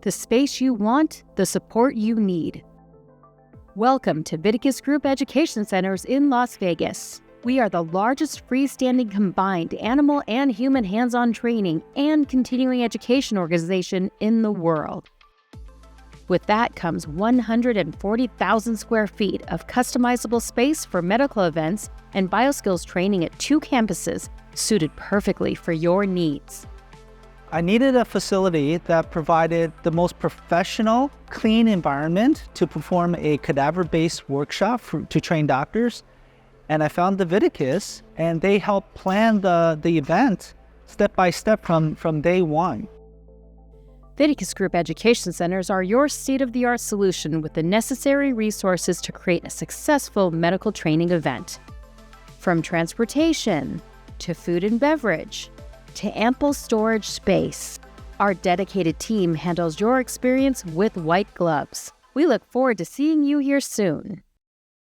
The space you want, the support you need. Welcome to Viticus Group Education Centers in Las Vegas. We are the largest freestanding combined animal and human hands-on training and continuing education organization in the world. With that comes 140,000 square feet of customizable space for medical events and bioskills training at 2 campuses, suited perfectly for your needs. I needed a facility that provided the most professional, clean environment to perform a cadaver-based workshop to train doctors. And I found the Viticus, and they helped plan the event step by step from day one. Viticus Group Education Centers are your state-of-the-art solution with the necessary resources to create a successful medical training event. From transportation, to food and beverage, to ample storage space, our dedicated team handles your experience with white gloves. We look forward to seeing you here soon.